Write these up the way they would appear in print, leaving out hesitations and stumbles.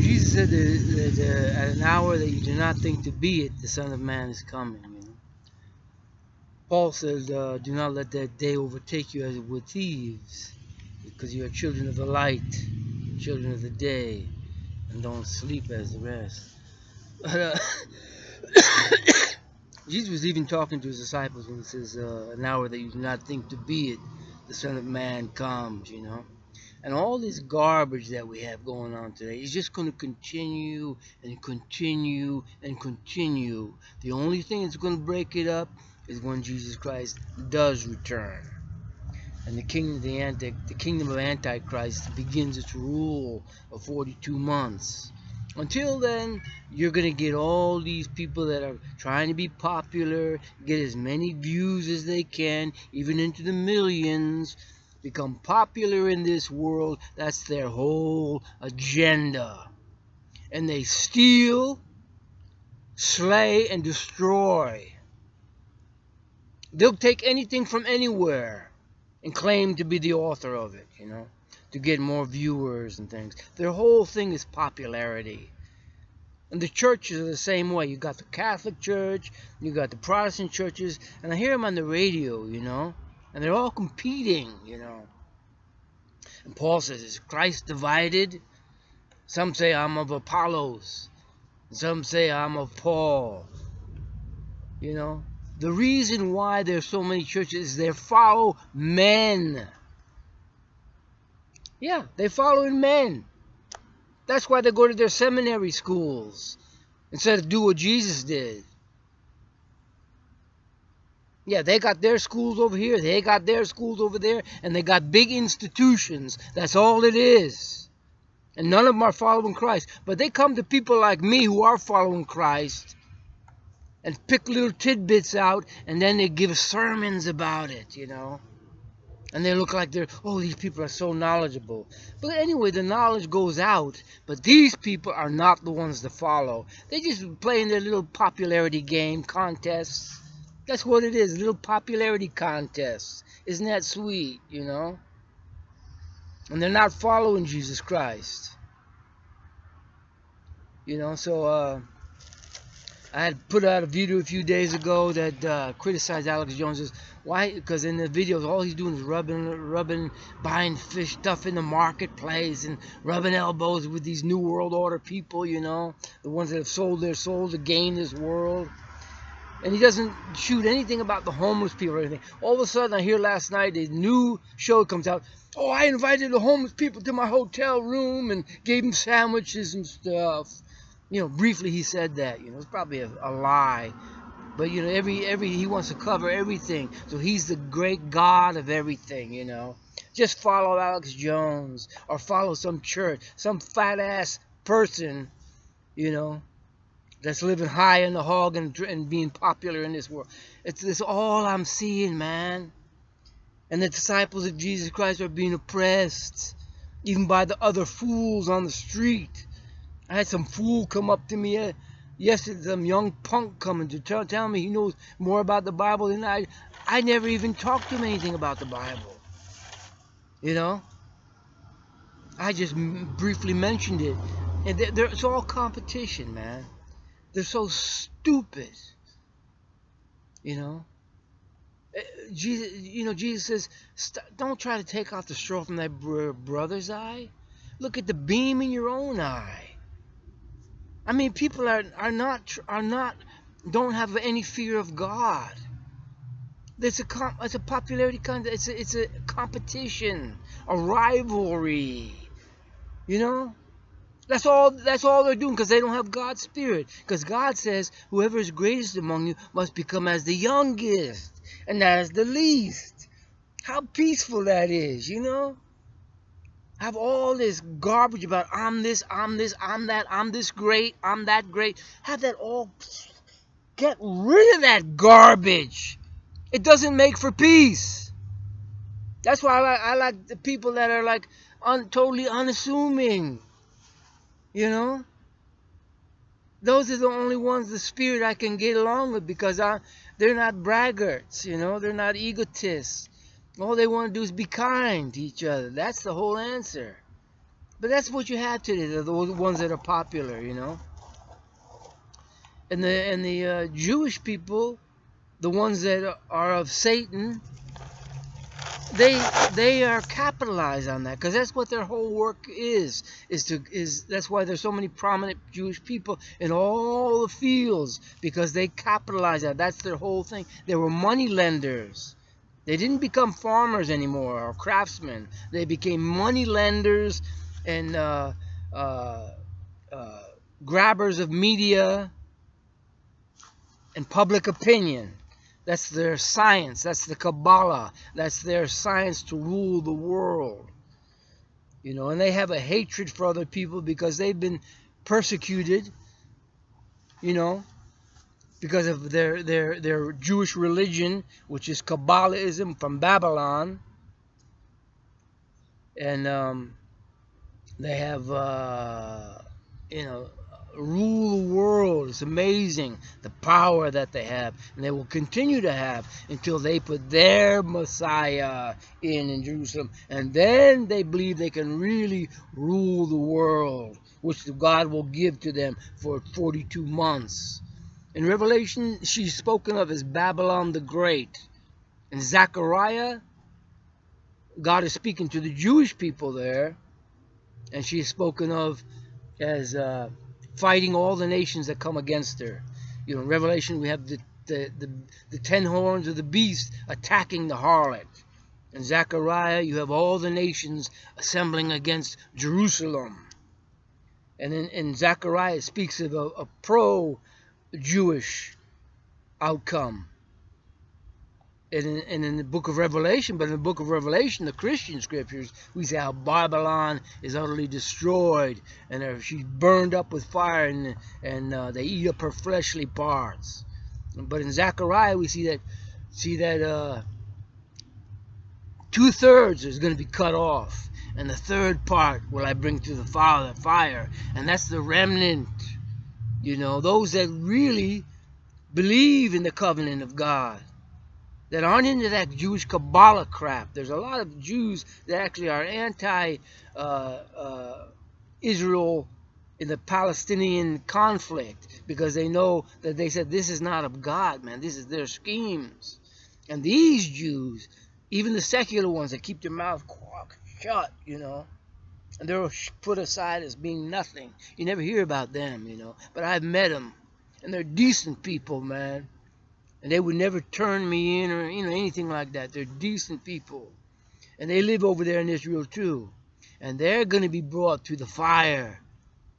Jesus said that at an hour that you do not think to be it, the Son of Man is coming. You know. Paul says, do not let that day overtake you as with thieves, because you are children of the light, children of the day, and don't sleep as the rest. But Jesus was even talking to his disciples when he says, an hour that you do not think to be it, the Son of Man comes, you know. And all this garbage that we have going on today is just going to continue and continue and continue. The only thing that's going to break it up is when Jesus Christ does return. And the kingdom of Antichrist begins its rule of 42 months. Until then, you're going to get all these people that are trying to be popular, get as many views as they can, even into the millions, become popular in this world. That's their whole agenda. And they steal, slay, and destroy. They'll take anything from anywhere and claim to be the author of it, you know, to get more viewers and things. Their whole thing is popularity. And the churches are the same way. You got the Catholic Church, you got the Protestant churches, and I hear them on the radio, you know, and they're all competing, you know. And Paul says, is Christ divided? Some say I'm of Apollos. Some say I'm of Paul. You know, the reason why there's so many churches is they follow men. Yeah, they follow men. That's why they go to their seminary schools instead of do what Jesus did. Yeah, they got their schools over here, they got their schools over there, and they got big institutions. That's all it is. And none of them are following Christ. But they come to people like me who are following Christ and pick little tidbits out, and then they give sermons about it, you know. And they look like oh, these people are so knowledgeable. But anyway, the knowledge goes out, but these people are not the ones to follow. They just play in their little popularity game contests. That's what it is, little popularity contests. Isn't that sweet, you know? And they're not following Jesus Christ. You know, so I had put out a video a few days ago that criticized Alex Jones. Why? Because in the videos, all he's doing is rubbing, buying fish stuff in the marketplace and rubbing elbows with these New World Order people, you know, the ones that have sold their soul to gain this world. And he doesn't shoot anything about the homeless people or anything. All of a sudden, I hear last night a new show comes out. Oh, I invited the homeless people to my hotel room and gave them sandwiches and stuff. You know, briefly he said that. You know, it's probably a lie. But, you know, he wants to cover everything. So he's the great God of everything, you know. Just follow Alex Jones or follow some church, some fat-ass person, you know, that's living high in the hog and being popular in this world. It's all I'm seeing, man. And the disciples of Jesus Christ are being oppressed, even by the other fools on the street. I had some fool come up to me yesterday, some young punk coming to tell me he knows more about the Bible than I. I never even talked to him anything about the Bible. You know? I just briefly mentioned it. And it's all competition, man. They're so stupid. You know? Jesus says, don't try to take out the straw from that brother's eye. Look at the beam in your own eye. I mean, people don't have any fear of God. It's a popularity contest. It's a competition, a rivalry. You know, that's all they're doing, because they don't have God's spirit. Because God says, whoever is greatest among you must become as the youngest, and as the least. How peaceful that is, you know. Have all this garbage about I'm this, I'm that, I'm this great, I'm that great. Have that all. Get rid of that garbage. It doesn't make for peace. That's why I like the people that are like totally unassuming. You know? Those are the only ones, the spirit I can get along with, because they're not braggarts, you know? They're not egotists. All they want to do is be kind to each other. That's the whole answer. But that's what you have today. They're the ones that are popular, you know. And the Jewish people, the ones that are of Satan, they are capitalized on that, because that's what their whole work is that's why there's so many prominent Jewish people in all the fields, because they capitalize that. That's their whole thing. They were money lenders. They didn't become farmers anymore or craftsmen. They became money lenders and grabbers of media and public opinion. That's their science. That's the Kabbalah. That's their science to rule the world. You know, and they have a hatred for other people because they've been persecuted, you know, because of their Jewish religion, which is Kabbalism from Babylon. And they have, you know, rule the world. It's amazing the power that they have, and they will continue to have until they put their Messiah in Jerusalem, and then they believe they can really rule the world, which God will give to them for 42 months. In Revelation, she's spoken of as Babylon the Great. In Zechariah, God is speaking to the Jewish people there, and she is spoken of as fighting all the nations that come against her. You know, in Revelation we have the 10 horns of the beast attacking the harlot. In Zechariah you have all the nations assembling against Jerusalem. And in Zechariah it speaks of a pro-Jewish outcome. And in the book of Revelation, but in the book of Revelation, the Christian scriptures, we see how Babylon is utterly destroyed, and she's burned up with fire, and they eat up her fleshly parts. But in Zechariah, we see that 2/3 is going to be cut off, and the third part will I bring to the fire, and that's the remnant. You know, those that really believe in the covenant of God, that aren't into that Jewish Kabbalah crap. There's a lot of Jews that actually are anti-Israel in the Palestinian conflict, because they know that they said this is not of God, man. This is their schemes. And these Jews, even the secular ones that keep their mouth shut, you know, and they're put aside as being nothing. You never hear about them, you know. But I've met them, and they're decent people, man. And they would never turn me in or, you know, anything like that. They're decent people. And they live over there in Israel too. And they're going to be brought to the fire.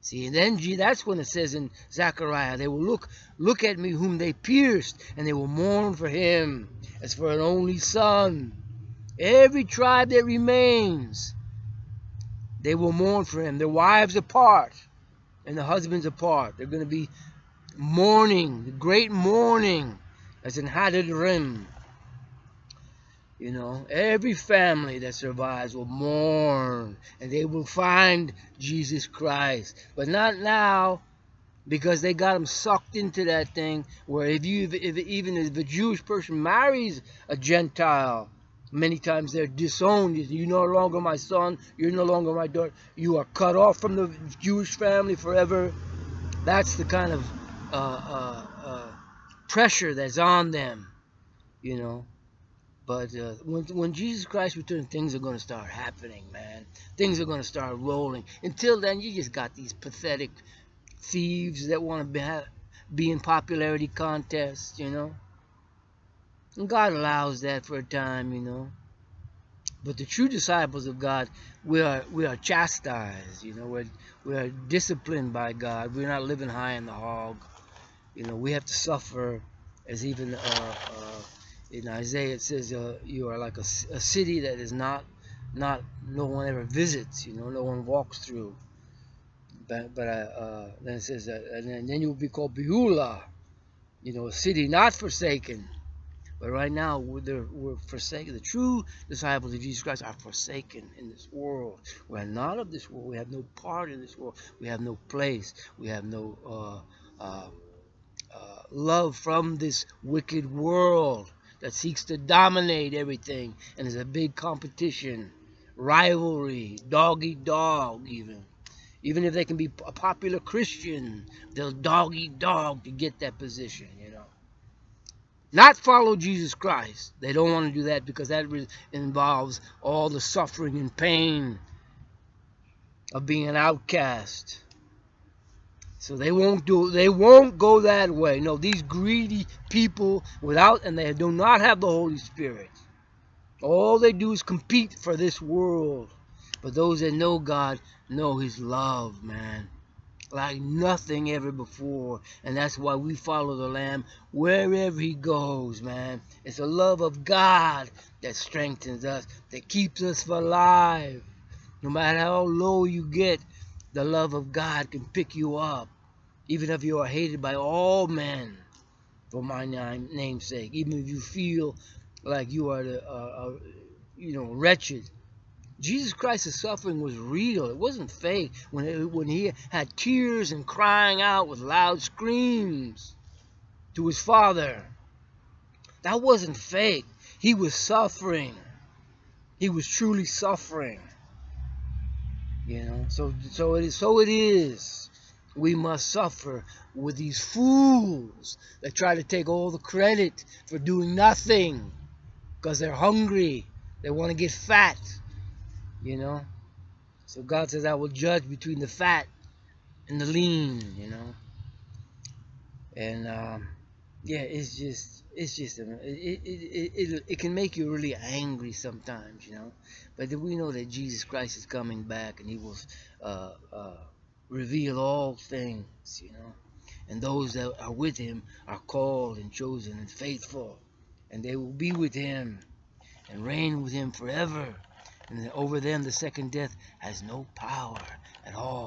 See, and then that's when it says in Zechariah, they will look at me whom they pierced, and they will mourn for him as for an only son. Every tribe that remains, they will mourn for him. Their wives apart and the husbands apart. They're going to be mourning, the great mourning. As in Hadad-rim, you know, every family that survives will mourn, and they will find Jesus Christ. But not now, because they got them sucked into that thing. Where even if a Jewish person marries a Gentile, many times they're disowned. You're no longer my son. You're no longer my daughter. You are cut off from the Jewish family forever. That's the kind of pressure that's on them, you know. But when Jesus Christ returns, things are going to start happening, man. Things are going to start rolling. Until then, you just got these pathetic thieves that want to be in popularity contests, you know. And God allows that for a time, you know. But the true disciples of God, we are chastised, you know. We are disciplined by God. We're not living high in the hog. You know, we have to suffer, as even in Isaiah it says, you are like a city that is no one ever visits, you know, no one walks through. But then it says that, and then you will be called Beulah, you know, a city not forsaken. But right now we're forsaken. The true disciples of Jesus Christ are forsaken in this world. We are not of this world. We have no part in this world. We have no place. We have no love from this wicked world that seeks to dominate everything, and is a big competition rivalry, dog eat dog even. Even if they can be a popular Christian, they'll dog eat dog to get that position, you know. Not follow Jesus Christ. They don't want to do that because that involves all the suffering and pain of being an outcast. So they won't go that way. No, these greedy people and they do not have the Holy Spirit. All they do is compete for this world. But those that know God know His love, man, like nothing ever before. And that's why we follow the Lamb wherever He goes, man. It's the love of God that strengthens us, that keeps us alive. No matter how low you get, the love of God can pick you up. Even if you are hated by all men for my name's sake. Even if you feel like you are wretched. Jesus Christ's suffering was real. It wasn't fake. When He had tears and crying out with loud screams to His Father, that wasn't fake. He was suffering. He was truly suffering. You know, so it is. We must suffer with these fools that try to take all the credit for doing nothing because they're hungry. They want to get fat. You know, so God says, I will judge between the fat and the lean, you know. And yeah, it can make you really angry sometimes, you know. But we know that Jesus Christ is coming back, and He will reveal all things, you know. And those that are with Him are called and chosen and faithful, and they will be with Him and reign with Him forever. And over them the second death has no power at all.